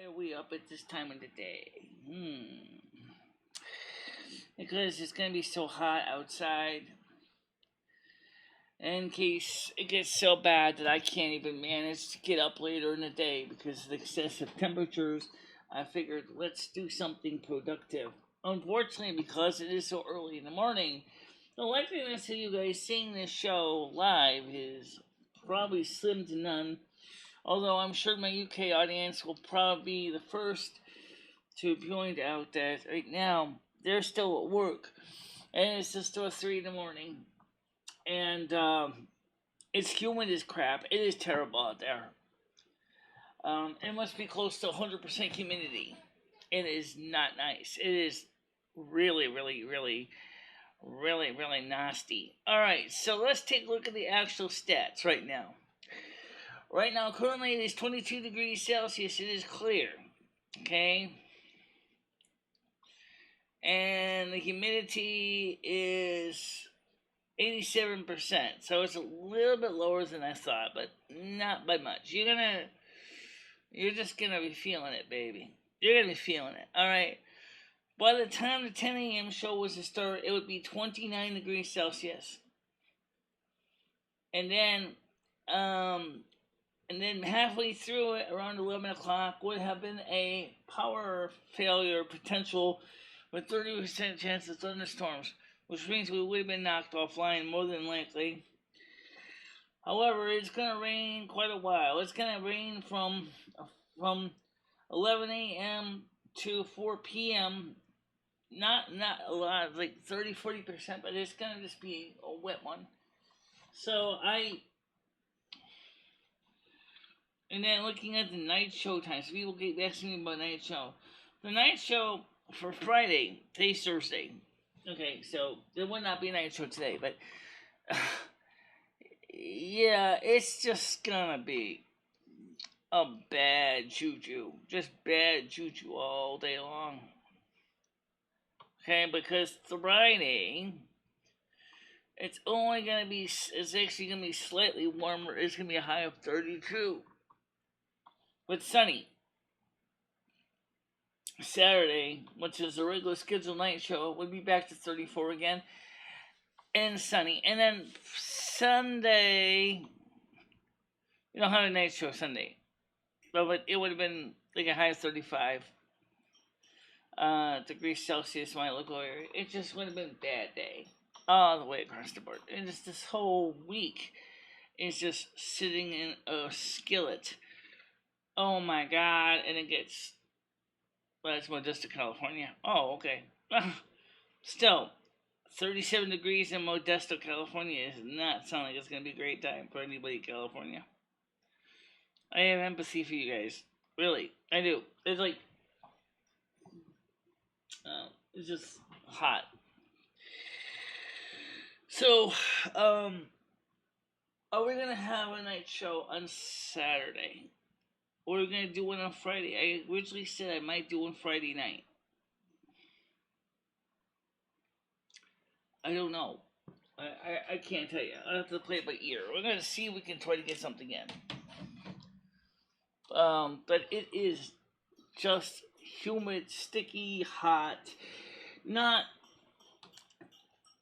Why are we up at this time of the day? Because it's going to be so hot outside. In case it gets so bad that I can't even manage to get up later in the day because of the excessive temperatures, I figured let's do something productive. Unfortunately, because it is so early in the morning, the likeliness of you guys seeing this show live is probably slim to none. Although I'm sure my UK audience will probably be the first to point out that right now they're still at work and it's just still 3 in the morning. And it's humid as crap. It is terrible out there. It must be close to 100% humidity. It is not nice. It is really, really, really, really, really nasty. Alright, so let's take a look at the actual stats right now. Right now, currently it is 22 degrees Celsius. It is clear. Okay? And the humidity is 87%. So it's a little bit lower than I thought, but not by much. You're just gonna be feeling it, baby. You're gonna be feeling it. Alright. By the time the 10 a.m. show was to start, it would be 29 degrees Celsius. And then halfway through it, around 11 o'clock, would have been a power failure potential with 30% chance of thunderstorms, which means we would have been knocked offline more than likely. However, it's going to rain quite a while. It's going to rain from 11 a.m. to 4 p.m. Not a lot, like 30-40%, but it's going to just be a wet one. And then looking at the night show times, people keep asking me about night show. The night show for Friday, today's Thursday. Okay, so there would not be a night show today, but yeah, it's just gonna be a bad juju. Just bad juju all day long. Okay, because Friday, it's actually gonna be slightly warmer. It's gonna be a high of 32. But sunny. Saturday, which is a regular scheduled night show, would be back to 34 again. And sunny. And then Sunday, we don't have a night show Sunday. But it would have been like a high of 35 degrees Celsius in my local area. It just would have been a bad day. All the way across the board. And just this whole week is just sitting in a skillet. Oh my god, and it gets... Well, it's Modesto, California. Oh, okay. Still, 37 degrees in Modesto, California does not sound like it's going to be a great time for anybody in California. I have empathy for you guys. Really, I do. It's like... it's just hot. So, are we going to have a night show on Saturday? Or we're going to do one on Friday? I originally said I might do one Friday night. I don't know. I can't tell you. I'll have to play it by ear. We're going to see if we can try to get something in. But it is just humid, sticky, hot. Not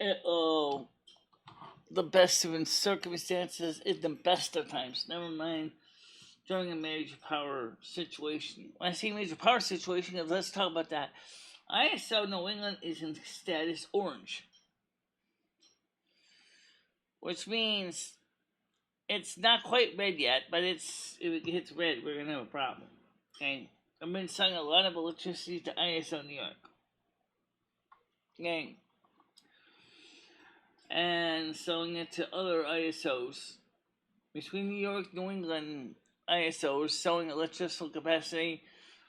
at all the best of circumstances in the best of times. Never mind during a major power situation. When I say major power situation, let's talk about that. ISO New England is in status orange, which means it's not quite red yet, but if it hits red, we're going to have a problem. Okay? I've been selling a lot of electricity to ISO New York. Okay? And selling it to other ISOs. Between New York, New England ISOs selling electrical capacity,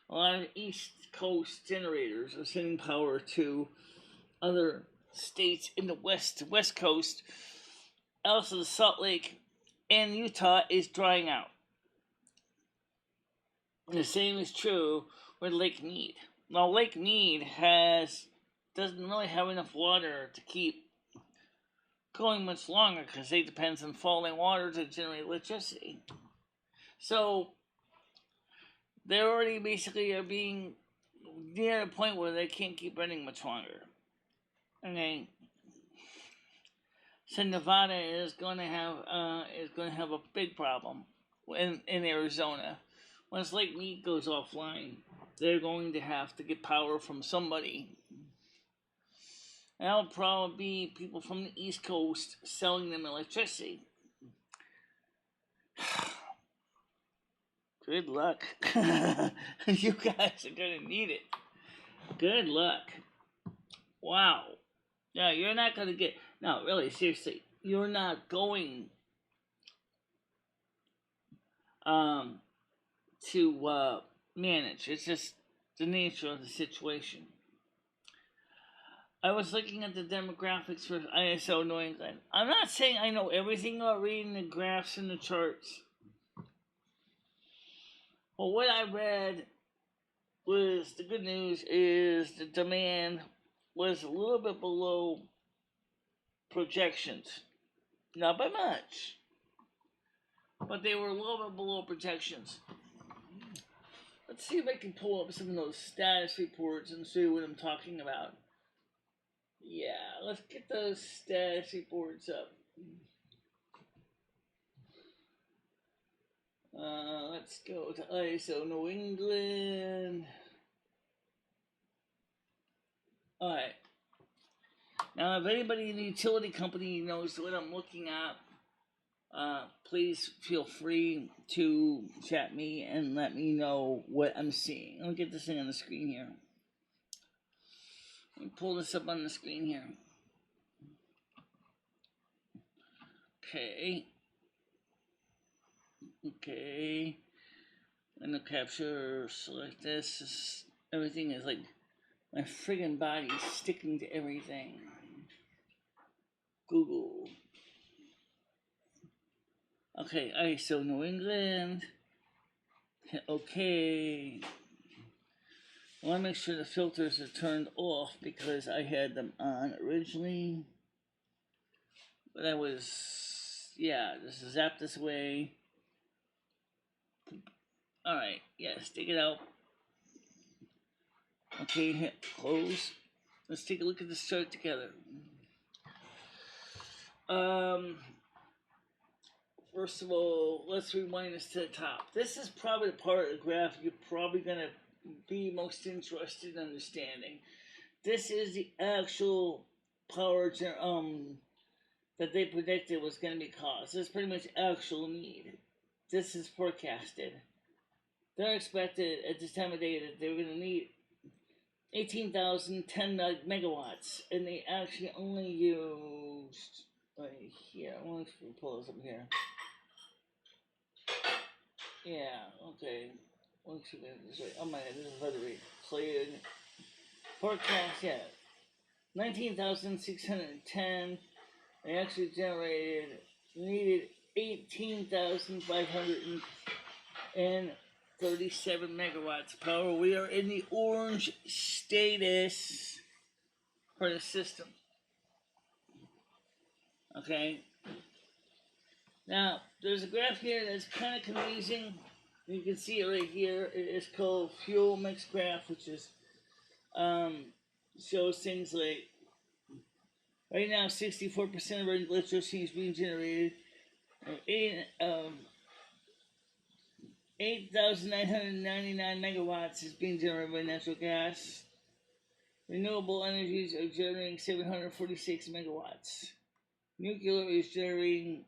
a lot of East Coast generators are sending power to other states in the West Coast. Also, the Salt Lake and Utah is drying out. The same is true with Lake Mead. Now, Lake Mead doesn't really have enough water to keep going much longer because it depends on falling water to generate electricity. So, they already basically are being near a point where they can't keep running much longer. Okay, so Nevada is going to have a big problem in Arizona. Once Lake Mead goes offline, they're going to have to get power from somebody. And that'll probably be people from the East Coast selling them electricity. Good luck. You guys are going to need it. Good luck. Wow. Yeah, you're not going to get... No, really, seriously. You're not going to manage. It's just the nature of the situation. I was looking at the demographics for ISO New England. I'm not saying I know everything about reading the graphs and the charts. Well, what I read was the good news is the demand was a little bit below projections. Not by much, but they were a little bit below projections. Let's see if I can pull up some of those status reports and see what I'm talking about. Yeah, let's get those status reports up. Let's go to ISO New England. Alright. Now, if anybody in the utility company knows what I'm looking at, please feel free to chat me and let me know what I'm seeing. Let me get this thing on the screen here. Let me pull this up on the screen here. Okay. I'm gonna capture, select this. Everything is like, my friggin' body's sticking to everything. Google. Okay, ISO New England. Okay. I want to make sure the filters are turned off because I had them on originally. But I was, just zap this way. Alright, yes, take it out. Okay, hit close. Let's take a look at this chart together. First of all, let's rewind this to the top. This is probably the part of the graph you're probably going to be most interested in understanding. This is the actual power that they predicted was going to be caused. This is pretty much actual need. This is forecasted. They're expected at this time of day that they're going to need 18,010 megawatts, and they actually only used right here. I want to pull this up here. Yeah, okay. Let's see this way. Oh my god, this is hard to read. Cleared. Forecast, 19,610. They actually needed 18,537 megawatts of power. We are in the orange status for the system. Okay. Now, there's a graph here that's kind of confusing. You can see it right here. It is called fuel mix graph, which is shows things like right now 64% of our electricity is being generated. 8,999 megawatts is being generated by natural gas. Renewable energies are generating 746 megawatts. Nuclear is generating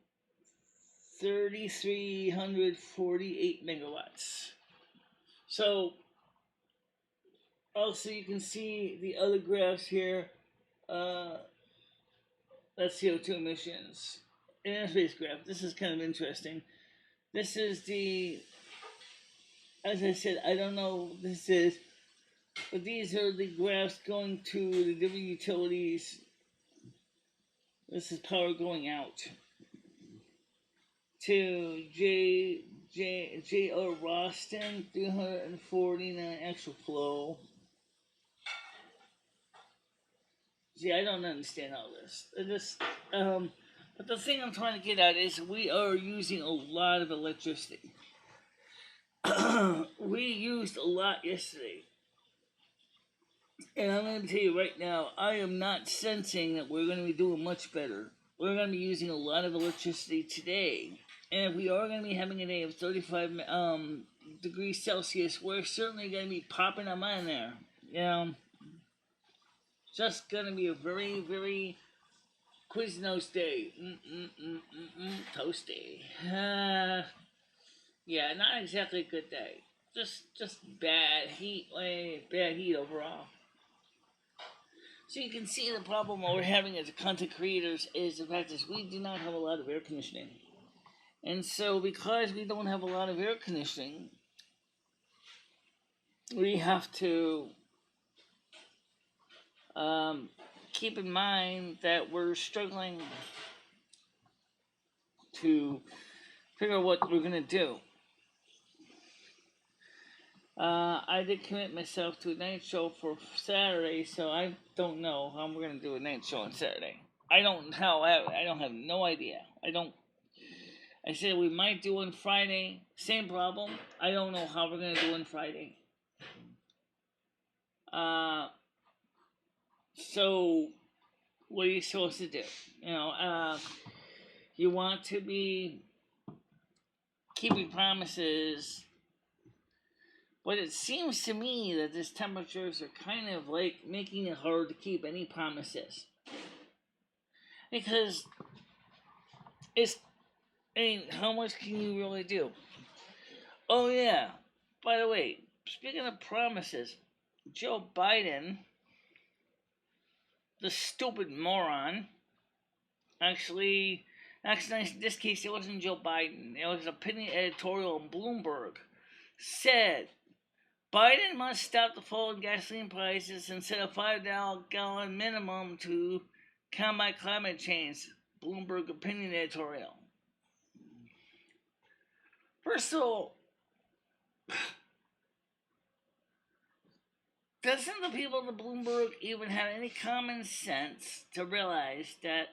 3,348 megawatts. So, also you can see the other graphs here. That's CO2 emissions. Interface graph. This is kind of interesting. This is as I said, I don't know what this is, but these are the graphs going to the different utilities. This is power going out to J.R. Roston, 349 actual flow. See, I don't understand all this. But the thing I'm trying to get at is we are using a lot of electricity. we used a lot yesterday. And I'm going to tell you right now, I am not sensing that we're going to be doing much better. We're going to be using a lot of electricity today. And if we are going to be having a day of 35 degrees Celsius, we're certainly going to be popping them on there. You know, just going to be a very, very Quiznos day. Toasty. Yeah, not exactly a good day. Just bad heat, bad heat overall. So you can see the problem we're having as content creators is the fact is we do not have a lot of air conditioning. And so because we don't have a lot of air conditioning, we have to keep in mind that we're struggling to figure out what we're going to do. I did commit myself to a night show for Saturday, so I don't know how we're going to do a night show on Saturday. I don't know. I don't have no idea. I said we might do on Friday. Same problem. I don't know how we're going to do on Friday. So what are you supposed to do? You want to be keeping promises, but it seems to me that these temperatures are kind of like making it hard to keep any promises. Because how much can you really do? Oh yeah, by the way, speaking of promises, Joe Biden, the stupid moron, actually, in this case, it wasn't Joe Biden. It was an opinion editorial in Bloomberg. Said, Biden must stop the fall in gasoline prices and set a $5 minimum to combat climate change. Bloomberg opinion editorial. First of all, doesn't the people of the Bloomberg even have any common sense to realize that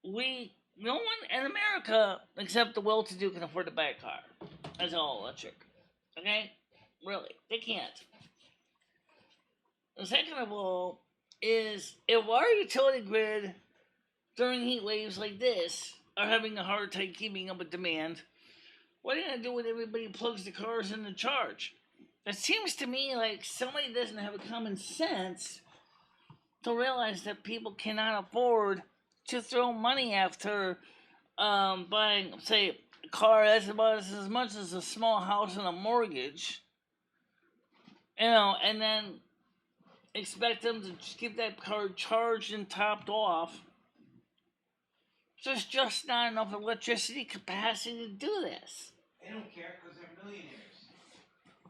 no one in America except the well-to-do can afford to buy a car that's all electric? Okay? Really, they can't. The second of all is if our utility grid during heat waves like this are having a hard time keeping up with demand, what are you going to do when everybody plugs the cars in to charge? It seems to me like somebody doesn't have a common sense to realize that people cannot afford to throw money after buying, say, a car that's about as much as a small house and a mortgage, and then expect them to keep that car charged and topped off. There's just not enough electricity capacity to do this. They don't care because they're millionaires.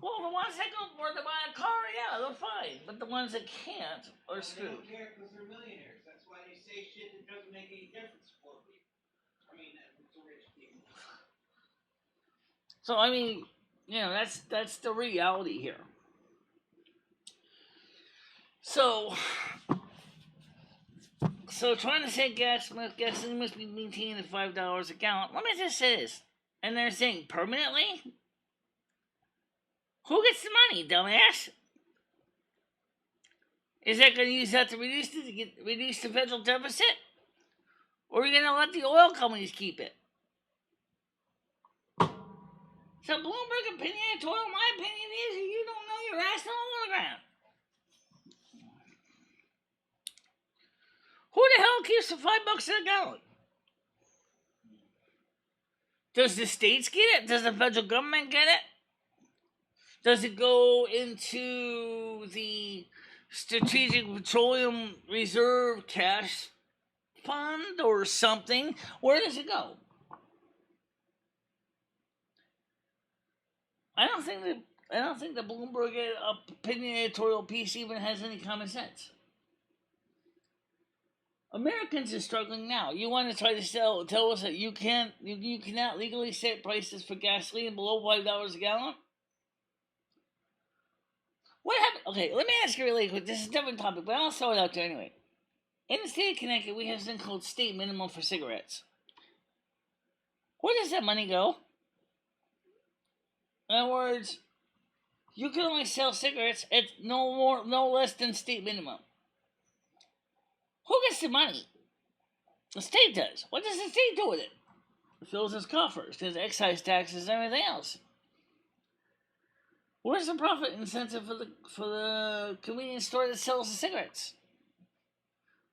Well, the ones that can afford to buy a car, yeah, they're fine. But the ones that can't are screwed. They don't care because they're millionaires. That's why they say shit that doesn't make any difference for people. To rich people. So, that's the reality here. So trying to say gasoline must be maintained at $5 a gallon. Let me just say this. And they're saying permanently? Who gets the money, dumbass? Is that going to use that to reduce the federal deficit? Or are you going to let the oil companies keep it? So Bloomberg opinion editorial, my opinion is you don't know your ass on the ground. Who the hell keeps the $5 a gallon? Does the states get it? Does the federal government get it? Does it go into the Strategic Petroleum Reserve Cash Fund or something? Where does it go? I don't think the Bloomberg opinion editorial piece even has any common sense. Americans are struggling now. You want to try to tell us that you cannot legally set prices for gasoline below $5 a gallon? What happened? Okay, let me ask you really quick. This is a different topic, but I'll throw it out there anyway. In the state of Connecticut, we have something called state minimum for cigarettes. Where does that money go? In other words, you can only sell cigarettes at no less than state minimum. Who gets the money? The state does. What does the state do with it? It fills its coffers, there's excise taxes and everything else. Where's the profit incentive for the convenience store that sells the cigarettes?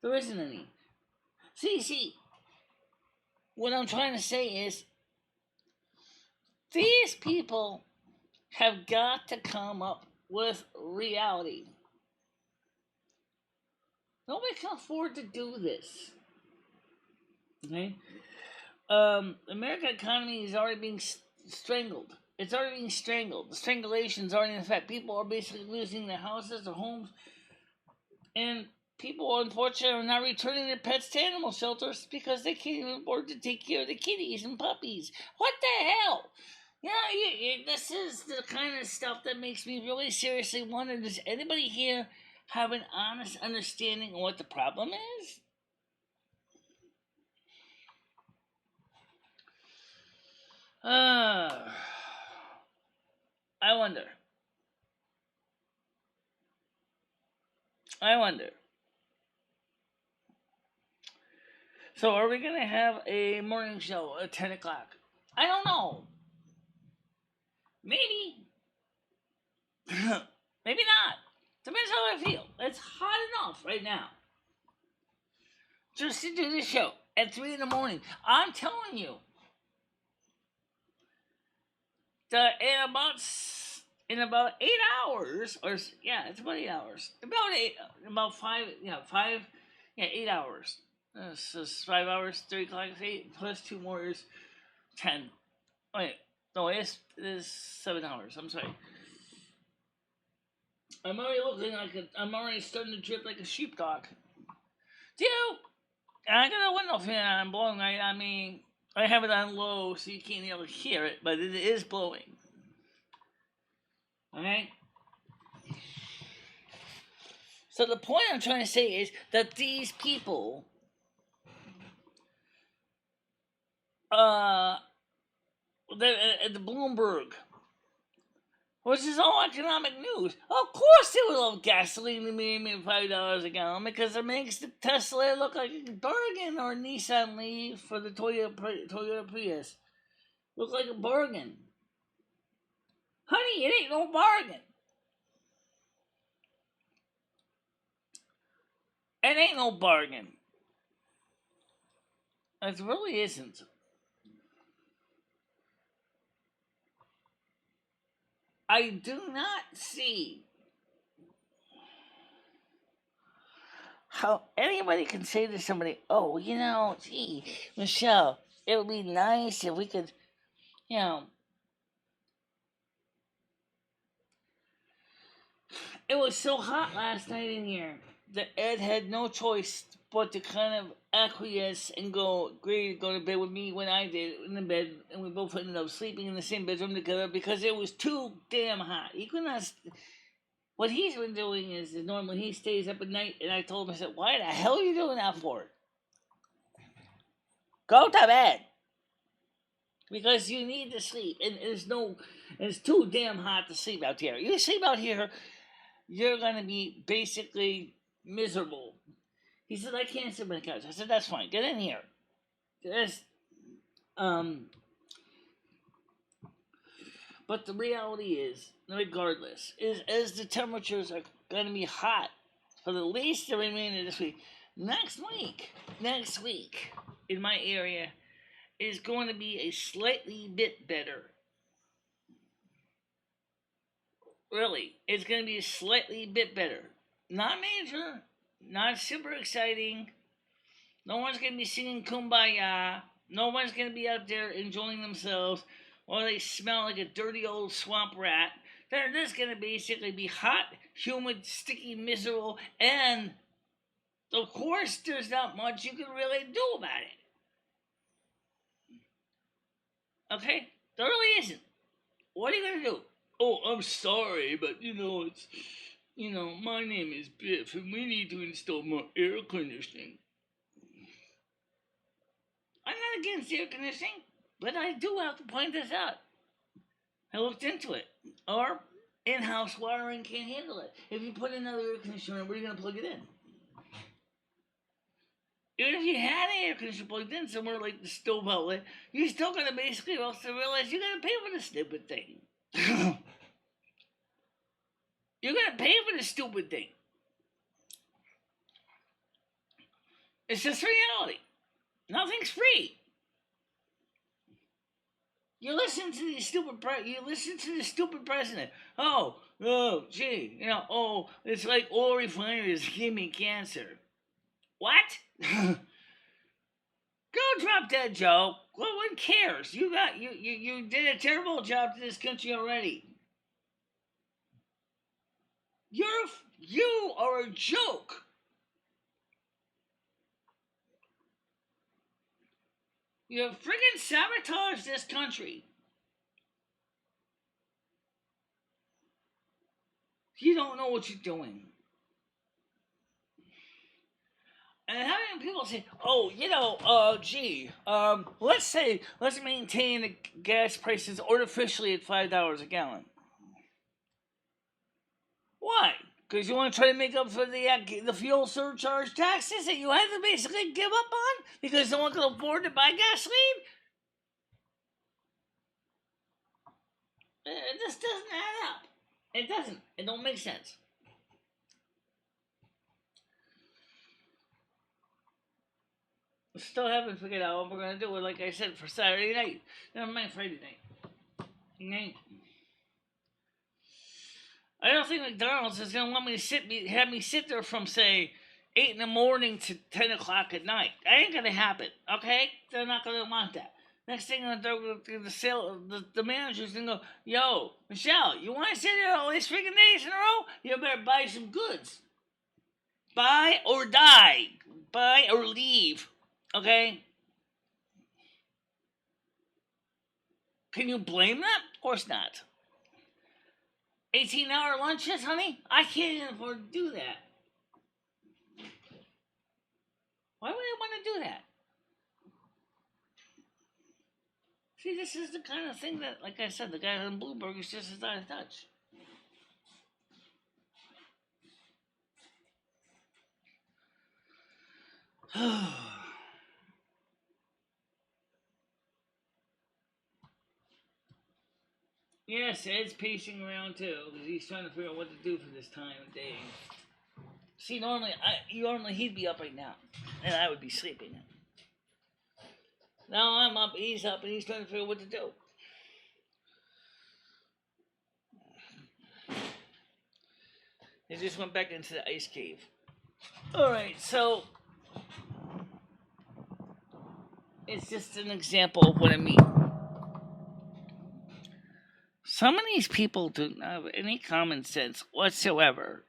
There isn't any. See, what I'm trying to say is these people have got to come up with reality. Nobody can afford to do this. Okay? American economy is already being strangled. It's already being strangled. The strangulation is already in effect. People are basically losing their houses, their homes, and people, unfortunately, are not returning their pets to animal shelters because they can't even afford to take care of the kitties and puppies. What the hell? This is the kind of stuff that makes me really seriously wonder, does anybody here have an honest understanding of what the problem is? I wonder. So, are we going to have a morning show at 10 o'clock? I don't know. Maybe. Maybe not. Depends how I feel. It's hot enough right now just to do the show at 3 in the morning. I'm telling you that in about 8 hours, it's about 8 hours. About 8 hours. This is 5 hours, 3 o'clock is 8, plus 2 more is 10. Wait, no, it is 7 hours. I'm sorry. I'm already starting to drip like a sheepdog. I got a window fan on blowing. I mean, I have it on low so you can't really hear it, but it is blowing. Okay? So the point I'm trying to say is that these people the Bloomberg, which is all economic news. Of course they would love gasoline to be $5 a gallon because it makes the Tesla look like a bargain, or Nissan Leaf for the Toyota Prius look like a bargain. Honey, it ain't no bargain. It ain't no bargain. It really isn't. I do not see how anybody can say to somebody, oh, gee, Michelle, it would be nice if we could, it was so hot last night in here that Ed had no choice but to kind of acquiesce and agree to go to bed with me when I did in the bed, and we both ended up sleeping in the same bedroom together because it was too damn hot. He could not. What he's been doing is normally he stays up at night, and I told him, I said, why the hell are you doing that for? Go to bed. Because you need to sleep, and it's too damn hot to sleep out here. You sleep out here, you're going to be basically miserable. He said, I can't sit on the couch. I said, that's fine. Get in here. But the reality is, regardless, is as the temperatures are going to be hot for the least the remainder of this week, next week, in my area, is going to be a slightly bit better. Really, it's going to be a slightly bit better. Not major, not super exciting. No one's going to be singing Kumbaya. No one's going to be out there enjoying themselves while they smell like a dirty old swamp rat. They're just going to basically be hot, humid, sticky, miserable, and of course there's not much you can really do about it. Okay? There really isn't. What are you going to do? Oh, I'm sorry, but it's, my name is Biff, and we need to install more air conditioning. I'm not against air conditioning, but I do have to point this out. I looked into it. Or in-house wiring can't handle it. If you put another air conditioner in, where are you going to plug it in? Even if you had an air conditioner plugged in somewhere like the stove outlet, you're still going to basically also realize you got to pay for the stupid thing. You're going to pay for the stupid thing. It's just reality. Nothing's free. You listen to the stupid president. Gee, it's like oil refineries give me cancer. What? Go drop that joke. Well, one cares? You did a terrible job to this country already. You are a joke. You have friggin' sabotaged this country. You don't know what you're doing. And having people say, let's maintain the gas prices artificially at $5 a gallon. Why? Because you want to try to make up for the fuel surcharge taxes that you had to basically give up on because no one can afford to buy gasoline? It just doesn't add up. It doesn't. It don't make sense. Still haven't figured out what we're going to do, like I said, for Saturday night. Never mind Friday night. I don't think McDonald's is going to want me to have me sit there from, say, 8 in the morning to 10 o'clock at night. That ain't going to happen, okay? They're not going to want that. Next thing, the manager's going to go, yo, Michelle, you want to sit there all these freaking days in a row? You better buy some goods. Buy or die. Buy or leave. Okay? Can you blame them? Of course not. 18-hour lunches, honey? I can't even afford to do that. Why would I want to do that? See, this is the kind of thing that, like I said, the guy on Bloomberg is just as out of touch. Yes, Ed's pacing around too because he's trying to figure out what to do for this time of day. See, normally he'd be up right now, and I would be sleeping. Now I'm up, he's up, and he's trying to figure out what to do. He just went back into the ice cave. Alright, so it's just an example of what I mean. Some of these people don't have any common sense whatsoever.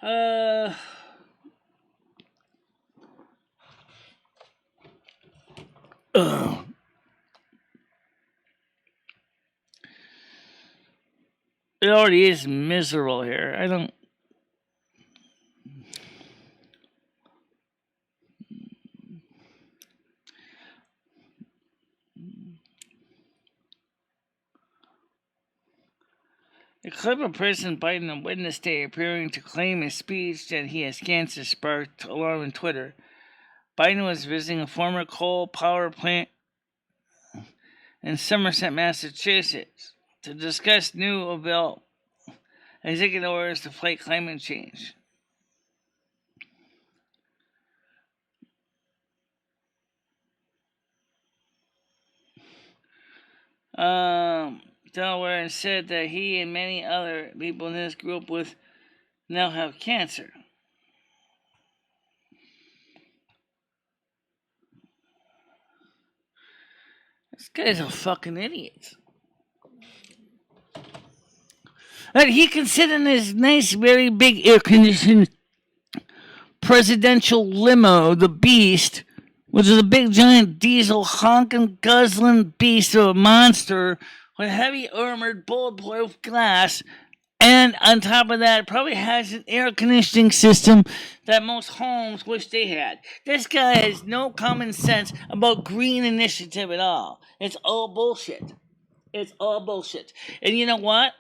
It already is miserable here. I don't. A clip of President Biden on Wednesday appearing to claim his speech that he has cancer sparked alarm on Twitter. Biden was visiting a former coal power plant in Somerset, Massachusetts, to discuss new executive orders to fight climate change. Delaware and said that he and many other people in his group now have cancer. This guy's a fucking idiot. And he can sit in his nice, very big air-conditioned presidential limo, the Beast, which is a big, giant diesel honking, guzzling beast of a monster with heavy armored, bulletproof glass, and And on top of that, it probably has an air conditioning system that most homes wish they had. This guy has no common sense about green initiative at all. It's all bullshit. It's all bullshit. And you know what?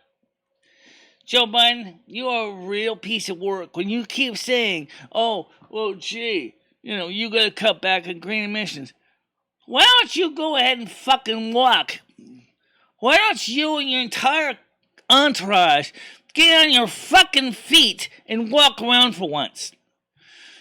Joe Biden, you are a real piece of work when you keep saying, oh, well, gee, you gotta cut back on green emissions. Why don't you go ahead and fucking walk? Why don't you and your entire entourage get on your fucking feet and walk around for once?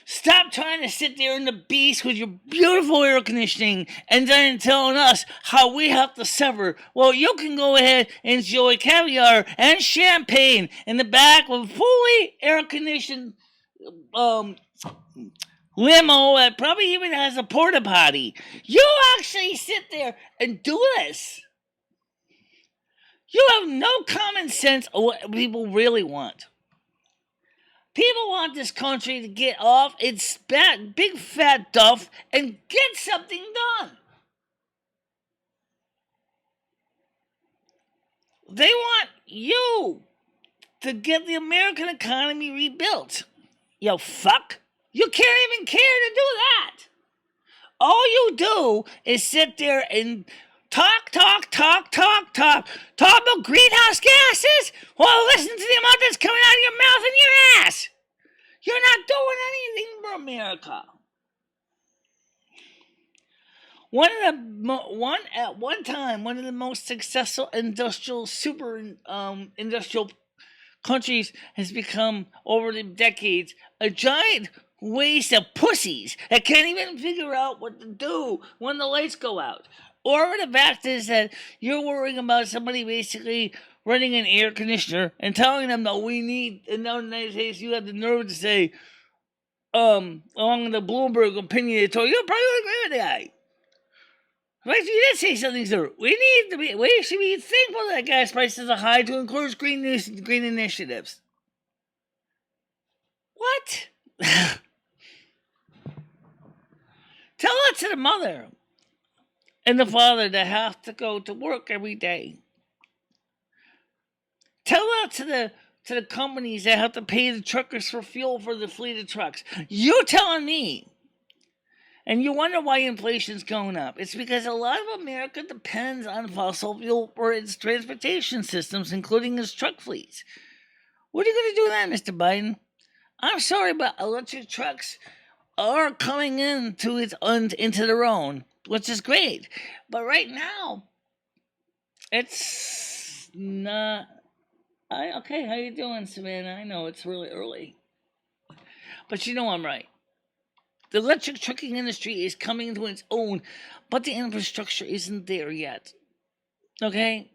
Stop trying to sit there in the beast with your beautiful air conditioning and then telling us how we have to suffer. Well, you can go ahead and enjoy caviar and champagne in the back of a fully air conditioned limo that probably even has a porta potty. You actually sit there and do this. You have no common sense of what people really want. People want this country to get off its big fat duff and get something done. They want you to get the American economy rebuilt. You fuck. You can't even care to do that. All you do is sit there and talk about greenhouse gases while listening to the amount that's coming out of your mouth and your ass. You're not doing anything for America. At one time, one of the most successful industrial countries has become, over the decades, a giant waste of pussies that can't even figure out what to do when the lights go out. Or the fact is that you're worrying about somebody basically running an air conditioner and telling them that we need, in the United States, you have the nerve to say, along the Bloomberg opinion editorial, you'll probably agree with that. Right, you did say something, sir. We should be thankful that gas prices are high to encourage green initiatives. What? Tell that to the mother and the father that have to go to work every day. Tell that to the companies that have to pay the truckers for fuel for the fleet of trucks. You're telling me. And you wonder why inflation's going up. It's because a lot of America depends on fossil fuel for its transportation systems, including its truck fleets. What are you going to do then, Mr. Biden? I'm sorry, but electric trucks are coming into their own, which is great. But right now, it's not. Okay, how you doing, Savannah? I know it's really early, but you know I'm right. The electric trucking industry is coming into its own, but the infrastructure isn't there yet. Okay?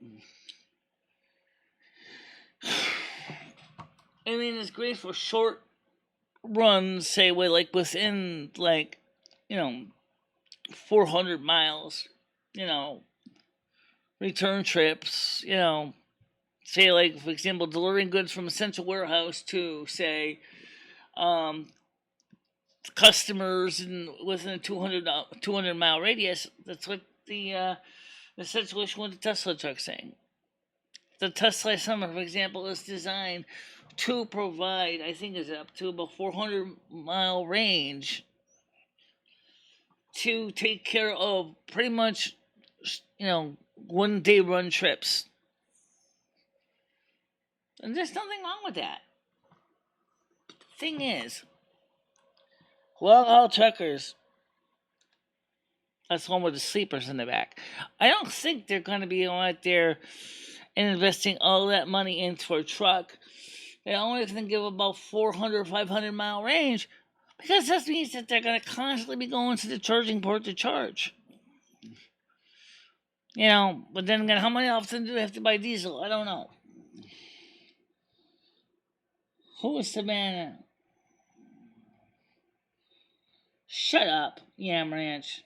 I mean, it's great for short runs, say, within 400 miles, return trips, say, for example, delivering goods from a central warehouse to, say, customers within a 200 mile radius. That's what the situation with the Tesla truck saying. The Tesla Summer, for example, is designed to provide, I think it's up to about 400 mile range to take care of pretty much, 1 day run trips. And there's nothing wrong with that. The thing is, long-haul truckers, that's one with the sleepers in the back, I don't think they're going to be out there and investing all that money into a truck. They only can give about 400, 500 mile range, because that means that they're going to constantly be going to the charging port to charge. But then again, how many often do they have to buy diesel? I don't know. Who is Savannah? Shut up, Yam Ranch.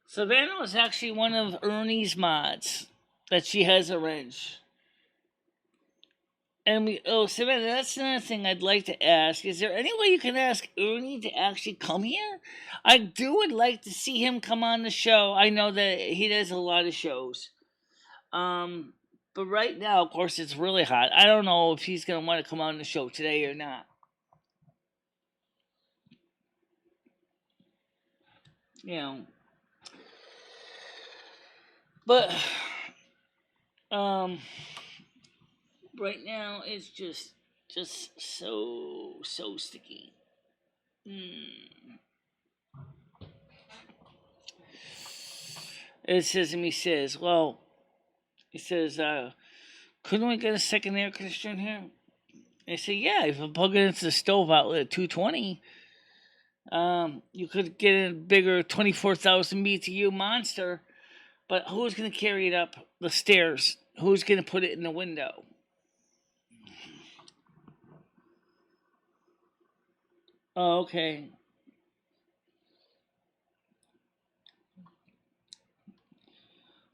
Savannah was actually one of Ernie's mods that she has arranged. And Savannah, that's another thing I'd like to ask. Is there any way you can ask Ernie to actually come here? Would like to see him come on the show. I know that he does a lot of shows. Um, but right now, of course, it's really hot. I don't know if he's gonna want to come on the show today or not. You know, but um, right now it's just so sticky. Mm. It says, and he says, well, he says, couldn't we get a second air conditioner in here? I say, yeah, if I plug it into the stove outlet at 220, you could get a bigger 24,000 BTU monster, but who's going to carry it up the stairs? Who's going to put it in the window? Oh, okay.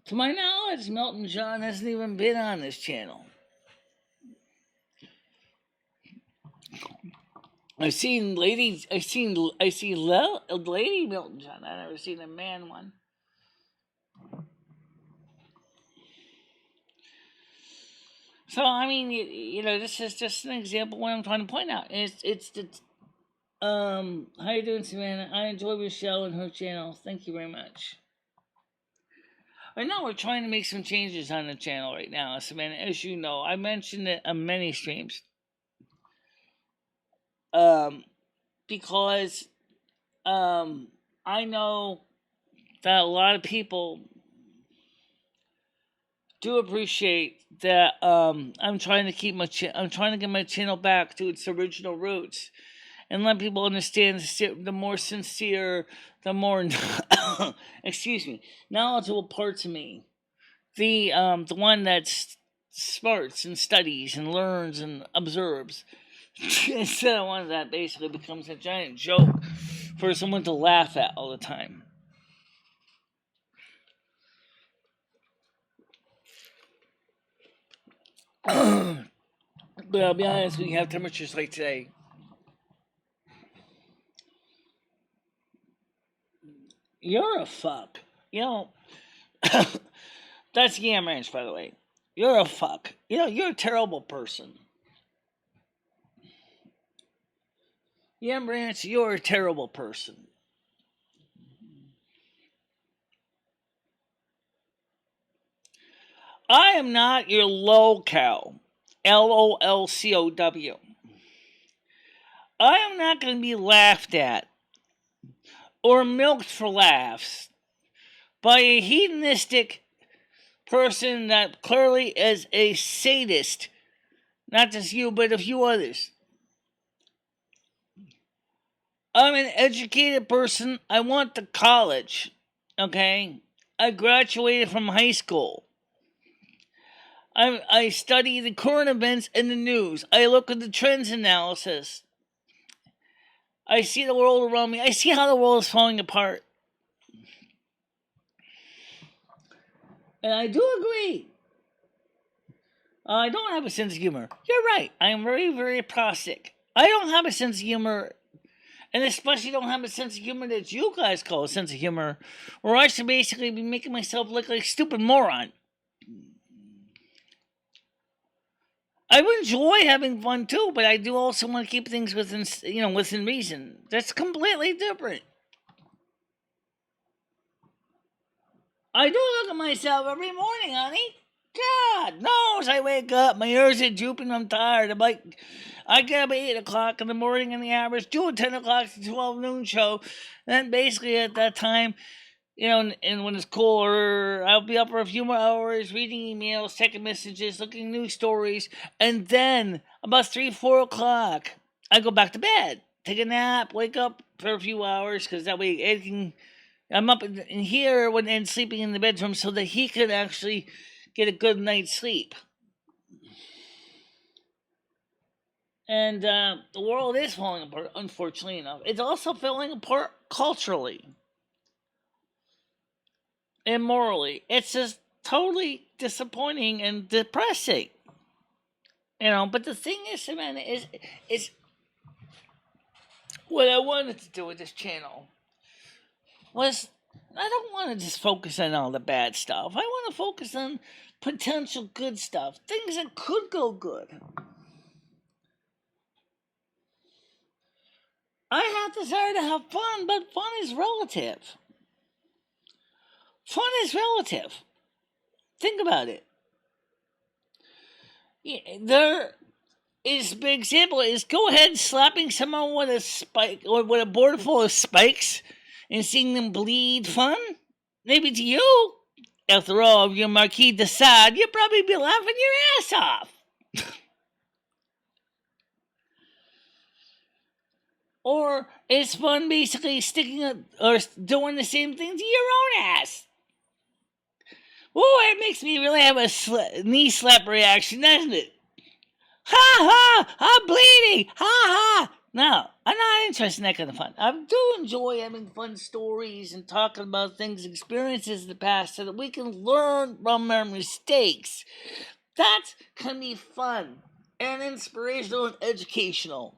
To my knowledge, Milton John hasn't even been on this channel. I've seen ladies. I see a lady Milton John. I've never seen a man one. So I mean, this is just an example of what I'm trying to point out. It's the How you doing, Savannah? I enjoy Michelle and her channel. Thank you very much. Right now, we're trying to make some changes on the channel right now, Savannah. As you know, I mentioned it on many streams. Because I know that a lot of people do appreciate that I'm trying to keep I'm trying to get my channel back to its original roots and let people understand the more sincere, the more excuse me, knowledgeable parts of me. The one that smarts and studies and learns and observes. Instead of one that basically becomes a giant joke for someone to laugh at all the time. But I'll be honest, when you have temperatures like today, you're a fuck. That's Yam Ranch, by the way. You're a fuck. You're a terrible person. Yam Ranch, you're a terrible person. I am not your lolcow. LOLCOW. I am not going to be laughed at or milked for laughs by a hedonistic person that clearly is a sadist. Not just you, but a few others. I'm an educated person. I went to college. Okay? I graduated from high school. I study the current events in the news. I look at the trends analysis. I see the world around me. I see how the world is falling apart. And I do agree. I don't have a sense of humor. You're right. I am very, very prosaic. I don't have a sense of humor, and especially don't have a sense of humor that you guys call a sense of humor, or I should basically be making myself look like a stupid moron. I enjoy having fun too, but I do also want to keep things within reason. That's completely different. I do look at myself every morning, honey. God knows I wake up, my ears are drooping, I'm tired. I get up at 8 o'clock in the morning in the average, do a 10 o'clock to 12 noon show. And then basically at that time, and when it's cooler, I'll be up for a few more hours, reading emails, checking messages, looking at news stories. And then about 3, 4 o'clock, I go back to bed, take a nap, wake up for a few hours, because that way I'm up in here and sleeping in the bedroom so that he could actually get a good night's sleep. And the world is falling apart, unfortunately enough. It's also falling apart culturally and morally. It's just totally disappointing and depressing. But the thing is, Savannah, is what I wanted to do with this channel was I don't want to just focus on all the bad stuff. I want to focus on potential good stuff, things that could go good. I have desire to have fun, but fun is relative. Fun is relative. Think about it. There is big example is go ahead slapping someone with a spike or with a board full of spikes and seeing them bleed fun? Maybe to you. After all, if you're Marquis de Sade, you'd probably be laughing your ass off. Or it's fun basically sticking or doing the same thing to your own ass. Oh, it makes me really have a knee slap reaction, doesn't it? Ha ha! I'm bleeding! Ha ha! No, I'm not interested in that kind of fun. I do enjoy having fun stories and talking about things, experiences in the past, so that we can learn from our mistakes. That can be fun and inspirational and educational.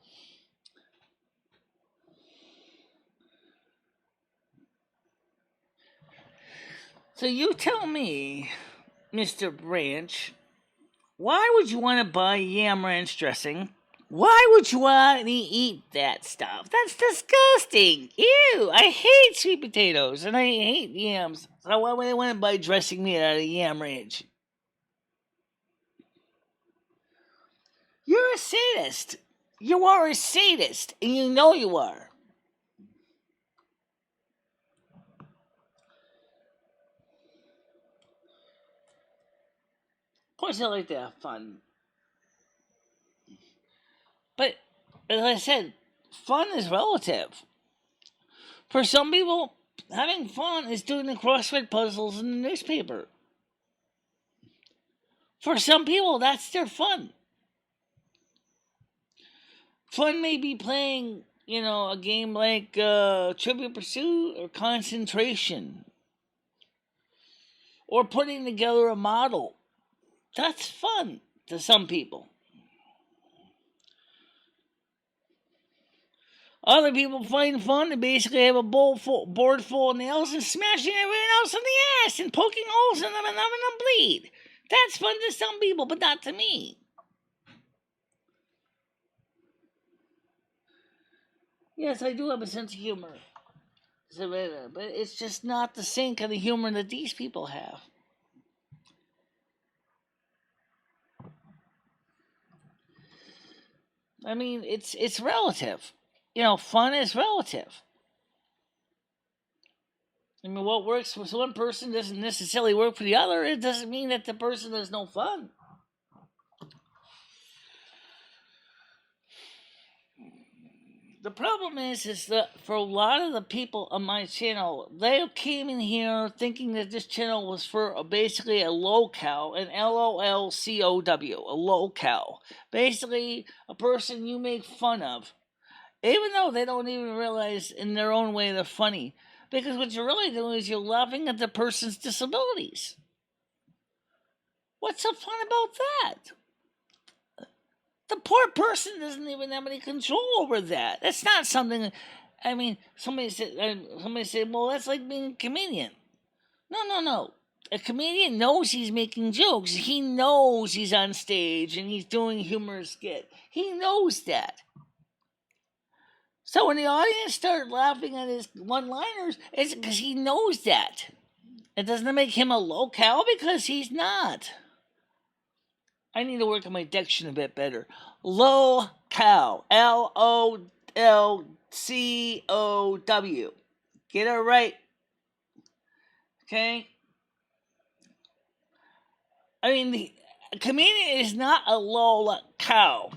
So you tell me, Mr. Branch, why would you want to buy yam ranch dressing? Why would you want to eat that stuff? That's disgusting. Ew, I hate sweet potatoes and I hate yams. So why would I want to buy dressing made out of yam ranch? You're a sadist. You are a sadist, and you know you are. Of course, I like to have fun. But, as I said, fun is relative. For some people, having fun is doing the crossword puzzles in the newspaper. For some people, that's their fun. Fun may be playing, a game like Trivial Pursuit or Concentration. Or putting together a model. That's fun to some people. Other people find fun to basically have a board full of nails and smashing everyone else in the ass and poking holes in them and having them bleed. That's fun to some people, but not to me. Yes, I do have a sense of humor, Savannah, but it's just not the same kind of humor that these people have. I mean, it's relative. Fun is relative. I mean, what works for one person doesn't necessarily work for the other. It doesn't mean that the person has no fun. The problem is that for a lot of the people on my channel, they came in here thinking that this channel was for basically a lolcow, an LOLCOW, a lolcow. Basically, a person you make fun of, even though they don't even realize in their own way they're funny. Because what you're really doing is you're laughing at the person's disabilities. What's so fun about that? The poor person doesn't even have any control over that. That's not something. I mean, somebody said, well, that's like being a comedian. No. A comedian knows he's making jokes. He knows he's on stage and he's doing a humorous skit. He knows that. So when the audience starts laughing at his one-liners, it's because he knows that. It doesn't make him a lolcow because he's not. I need to work on my diction a bit better. Lolcow. LOLCOW. Get it right. Okay? I mean, the comedian is not a lolcow.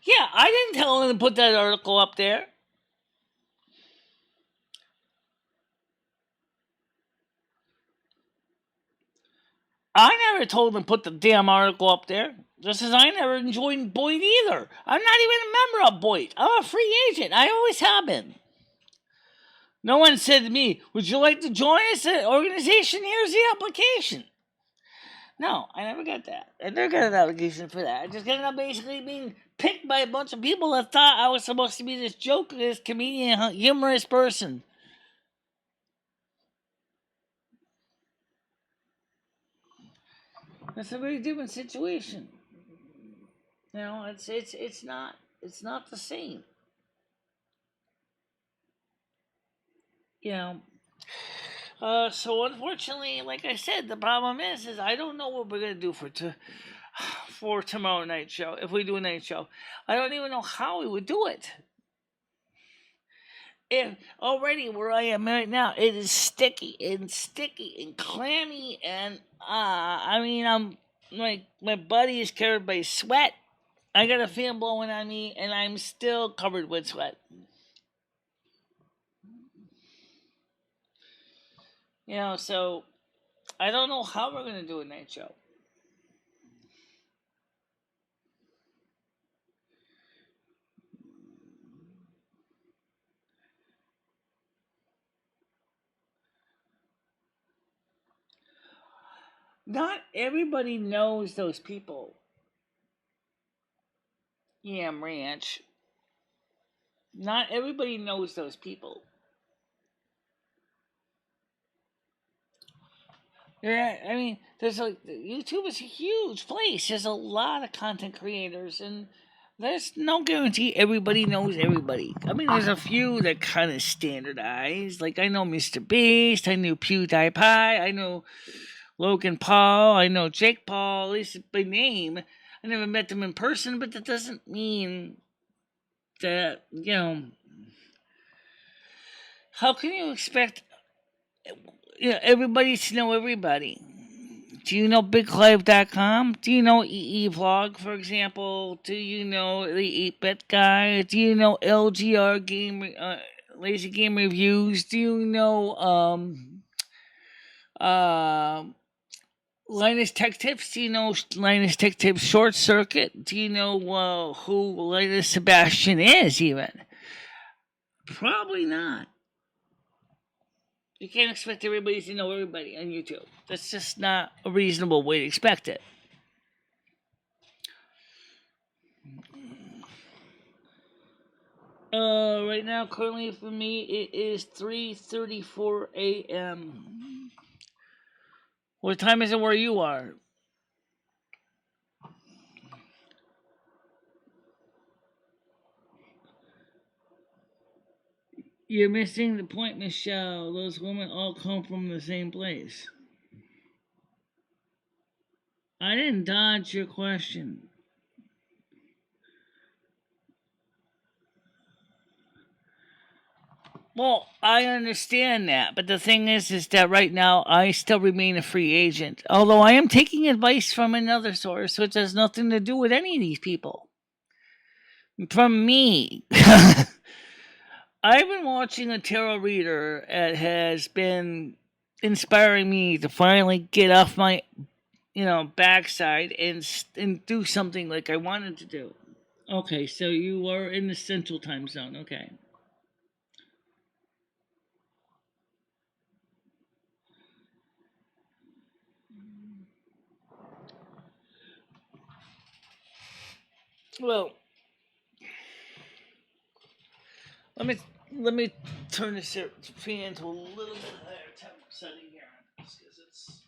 Yeah, I didn't tell him to put that article up there. I never told him to put the damn article up there. Just as I never joined Boyd either. I'm not even a member of Boyd. I'm a free agent. I always have been. No one said to me, "Would you like to join us at organization? Here's the application." No, I never got that. I never got an application for that. I just ended up basically being picked by a bunch of people that thought I was supposed to be this joker, this comedian, humorous person. That's a very different situation. You know, it's not the same. You know. So unfortunately, like I said, the problem is I don't know what we're gonna do for tomorrow night show. If we do a night show, I don't even know how we would do it. If already where I am right now, it is sticky and clammy, and I mean, my body is covered by sweat. I got a fan blowing on me, and I'm still covered with sweat. You know, so I don't know how we're gonna do a night show. Not everybody knows those people. Yam Ranch. Not everybody knows those people. Yeah, I mean, there's YouTube is a huge place. There's a lot of content creators, and there's no guarantee everybody knows everybody. I mean, there's a few that kind of standardize. Like I know Mr. Beast, I know PewDiePie, I know Logan Paul, I know Jake Paul. At least by name. I never met them in person, but that doesn't mean that how can you expect everybody to know everybody? Do you know BigLive.com? Do you know EE Vlog, for example? Do you know the 8-Bit Guy? Do you know LGR Game, Lazy Game Reviews? Do you know uh, Linus Tech Tips? Do you know Linus Tech Tips Short Circuit? Do you know who Linus Sebastian is, even? Probably not. You can't expect everybody to know everybody on YouTube. That's just not a reasonable way to expect it. Right now, currently for me, it is 3:34 a.m. What time is it where you are? You're missing the point, Michelle. Those women all come from the same place. I didn't dodge your question. Well, I understand that, but the thing is that right now I still remain a free agent. Although I am taking advice from another source, which has nothing to do with any of these people. From me. I've been watching a tarot reader that has been inspiring me to finally get off my, backside and do something like I wanted to do. Okay, so you are in the Central Time Zone. Okay. Well, let me let me turn this fan to a little bit higher temp setting here because it's.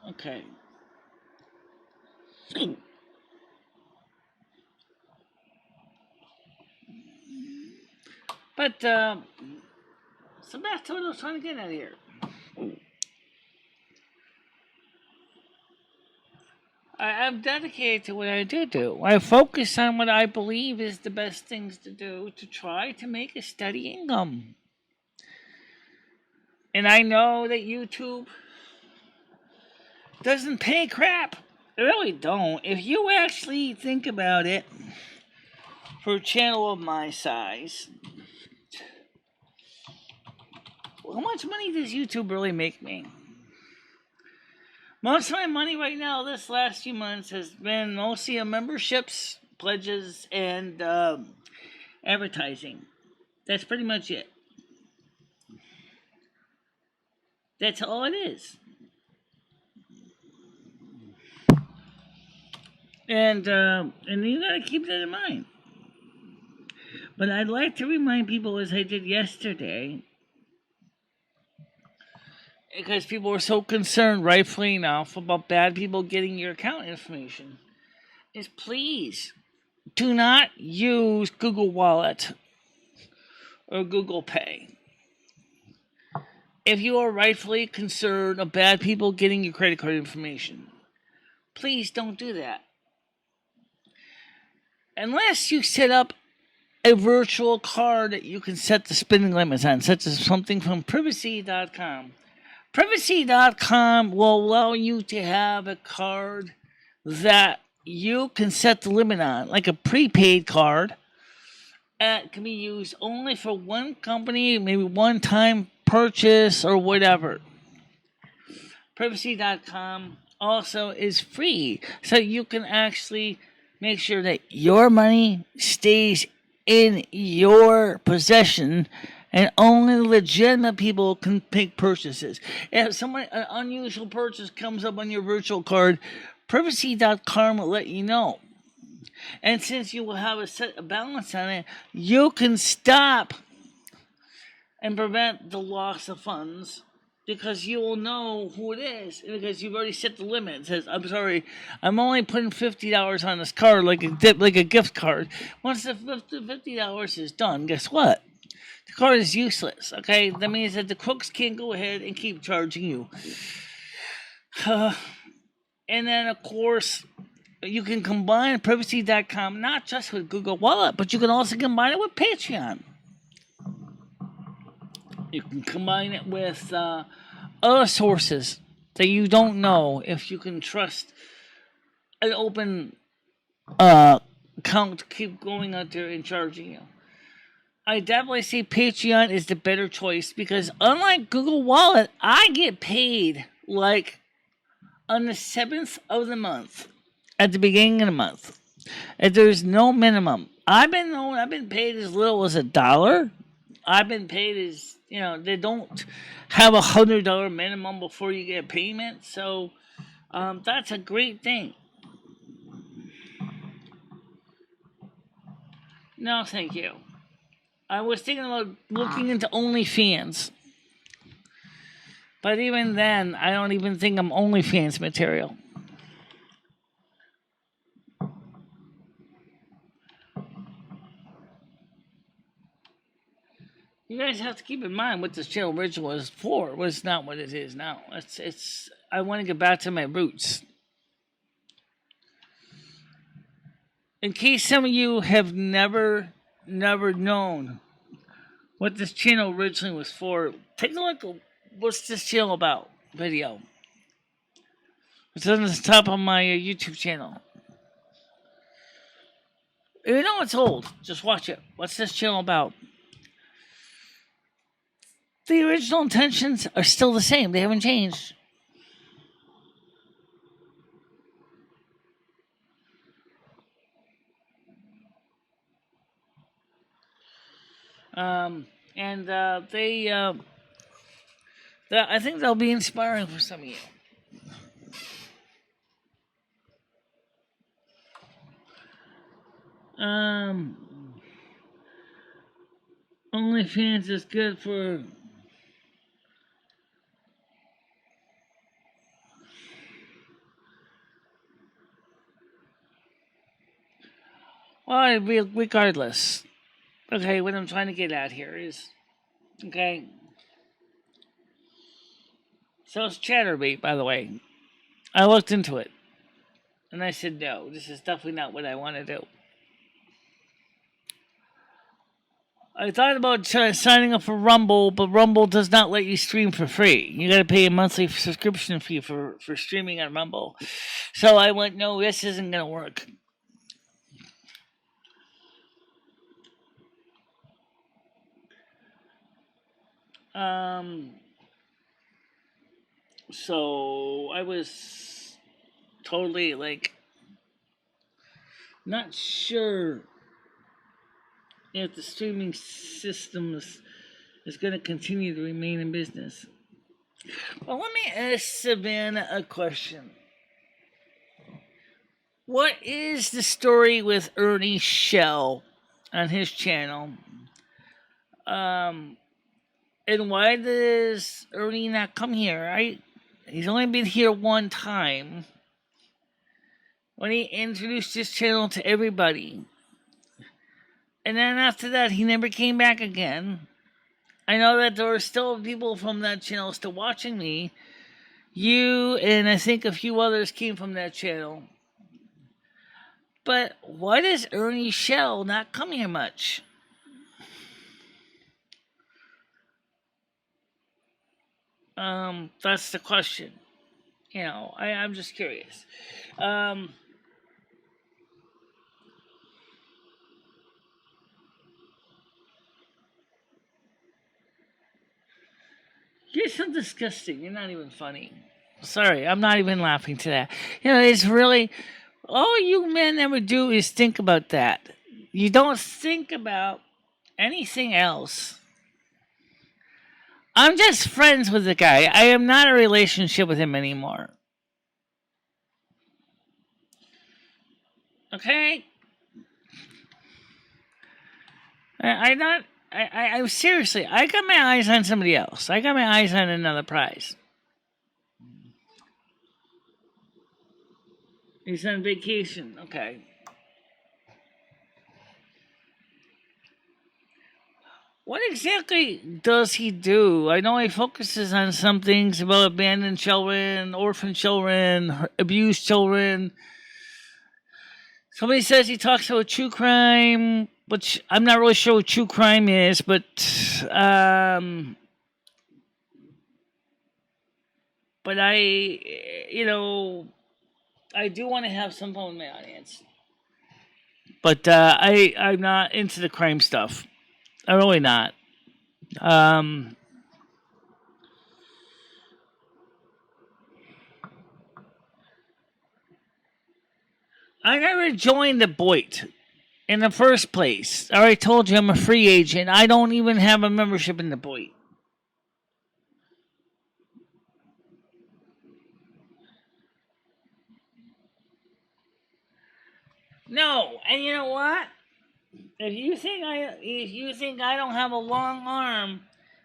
Okay. But so back to what I was trying to get at here. I'm dedicated to what I do. I focus on what I believe is the best things to do to try to make a steady income. And I know that YouTube doesn't pay crap. They really don't. If you actually think about it, for a channel of my size. How much money does YouTube really make me? Most of my money right now, this last few months, has been mostly on memberships, pledges, and advertising. That's pretty much it. That's all it is. And you gotta keep that in mind. But I'd like to remind people, as I did yesterday, because people were so concerned, rightfully enough, about bad people getting your account information, is please do not use Google Wallet or Google Pay. If you are rightfully concerned of bad people getting your credit card information, please don't do that. Unless you set up a virtual card that you can set the spending limits on, such as something from privacy.com. Privacy.com will allow you to have a card that you can set the limit on, like a prepaid card. It can be used only for one company, maybe one-time purchase or whatever. Privacy.com also is free, so you can actually make sure that your money stays in your possession and only legitimate people can make purchases. If an unusual purchase comes up on your virtual card, privacy.com will let you know. And since you will have a balance on it, you can stop and prevent the loss of funds, because you will know who it is, because you've already set the limit. It says, I'm sorry, I'm only putting $50 on this card, like a gift card. Once the $50 is done, guess what? The card is useless, okay? That means that the crooks can't go ahead and keep charging you. And then, of course, you can combine privacy.com not just with Google Wallet, but you can also combine it with Patreon. You can combine it with other sources that you don't know if you can trust an open account to keep going out there and charging you. I definitely say Patreon is the better choice, because unlike Google Wallet, I get paid like on the 7th of the month, at the beginning of the month. And there's no minimum. I've been paid as little as $1. I've been paid as, they don't have $100 minimum before you get payment. So that's a great thing. No, thank you. I was thinking about looking into OnlyFans. But even then, I don't even think I'm OnlyFans material. You guys have to keep in mind what this channel originally was for. It was not what it is now. I want to get back to my roots. In case some of you have never known what this channel originally was for, take a look at what's this channel about video. It's on the top of my YouTube channel. You know it's old. Just watch it. What's this channel about? The original intentions are still the same. They haven't changed. I think they'll be inspiring for some of you. OnlyFans is good for well, regardless. Okay, what I'm trying to get at here is, okay. So it's Chatterbait, by the way. I looked into it, and I said, no, this is definitely not what I want to do. I thought about signing up for Rumble, but Rumble does not let you stream for free. You got to pay a monthly subscription fee for streaming on Rumble. So I went, no, this isn't going to work. Um, so I was totally like not sure if the streaming systems is going to continue to remain in business. Well, let me ask Savannah a question. What is the story with Ernie Shell on his channel? Um, and why does Ernie not come here? Right? He's only been here one time when he introduced his channel to everybody. And then after that, he never came back again. I know that there are still people from that channel still watching me. You and I think a few others came from that channel. But why does Ernie Shell not come here much? That's the question. I'm just curious. You're so disgusting. You're not even funny. Sorry, I'm not even laughing to that. It's really all you men ever do is think about that. You don't think about anything else. I'm just friends with the guy. I am not in a relationship with him anymore. Okay? I seriously, I got my eyes on somebody else. I got my eyes on another prize. He's on vacation. Okay. What exactly does he do? I know he focuses on some things about abandoned children, orphan children, abused children. Somebody says he talks about true crime, which I'm not really sure what true crime is, but I do want to have some fun with my audience. But I'm not into the crime stuff. I'm really not. I never joined the Boit in the first place. I already told you I'm a free agent. I don't even have a membership in the Boit. No, and you know what? If you think I don't have a long arm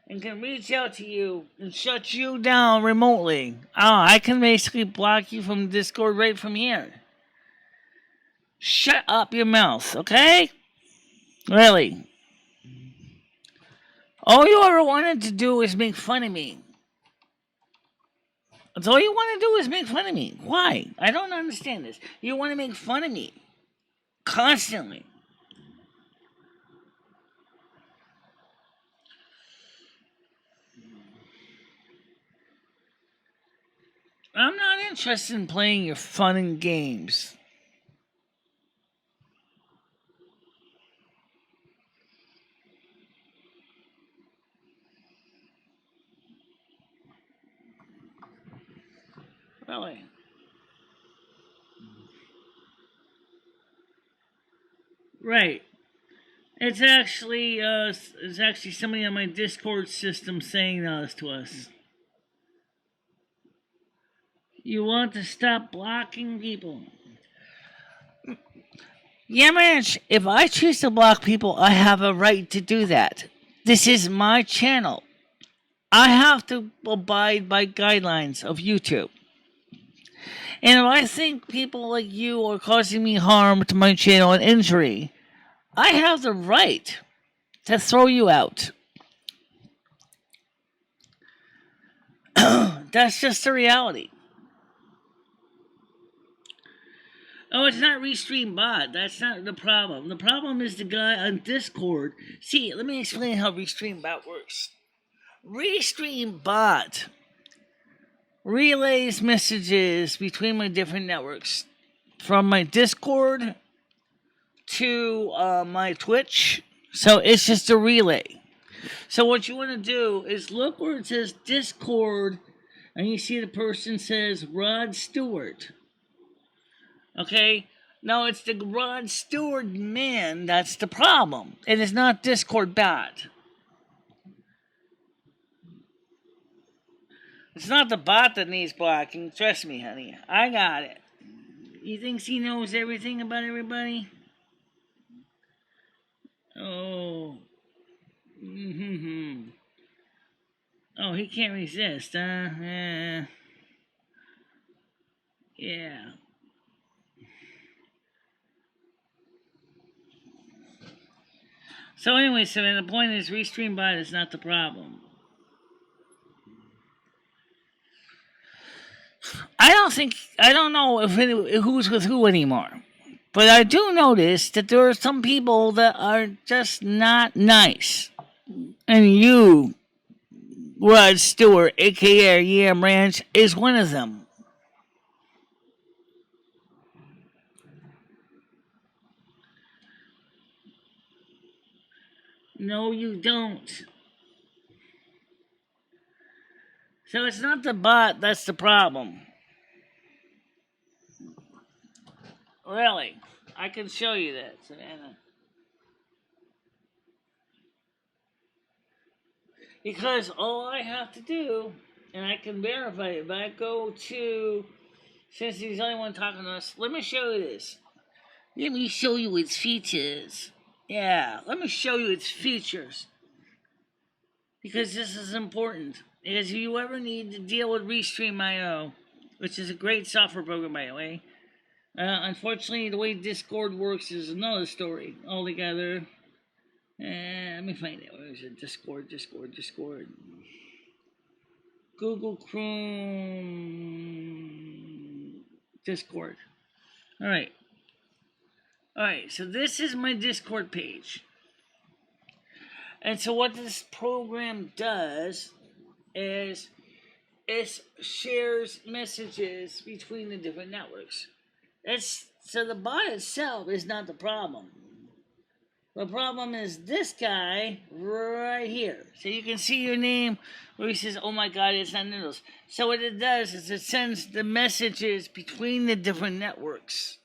and can reach out to you and shut you down remotely, I can basically block you from Discord right from here. Shut up your mouth, okay? Really. All you ever wanted to do is make fun of me. That's all you want to do is make fun of me. Why? I don't understand this. You want to make fun of me constantly. I'm not interested in playing your fun and games. Really. Right. It's actually somebody on my Discord system saying this to us. You want to stop blocking people. Yeah, man, if I choose to block people, I have a right to do that. This is my channel. I have to abide by guidelines of YouTube. And if I think people like you are causing me harm to my channel and injury, I have the right to throw you out. That's just the reality. Oh, it's not Restream Bot. That's not the problem. The problem is the guy on Discord. See, let me explain how Restream Bot works. Restream Bot relays messages between my different networks, from my Discord to my Twitch. So it's just a relay. So what you want to do is look where it says Discord, and you see the person says Rod Stewart. Okay? No, it's the Rod Stewart man that's the problem. It is not Discord bot. It's not the bot that needs blocking. Trust me, honey. I got it. He thinks he knows everything about everybody? Oh. Mm-hmm. Oh, he can't resist, huh? Yeah. So anyway, so the point is, Restream bot is not the problem. I don't know who's with who anymore. But I do notice that there are some people that are just not nice. And you, Rod Stewart, aka Yam Ranch, is one of them. No, you don't. So it's not the bot that's the problem. Really. I can show you that, Savannah. Because all I have to do, and I can verify it, if I go to, since he's the only one talking to us, let me show you this. Let me show you its features. Yeah, let me show you its features. Because this is important. Because if you ever need to deal with Restream.io, which is a great software program, by the way, unfortunately, the way Discord works is another story altogether. Let me find it. Where is it? Discord. Google Chrome. Discord. Alright. Alright, so this is my Discord page. And so what this program does is it shares messages between the different networks. So the bot itself is not the problem. The problem is this guy right here. So you can see your name where he says, oh my God, it's not Noodles. So what it does is it sends the messages between the different networks.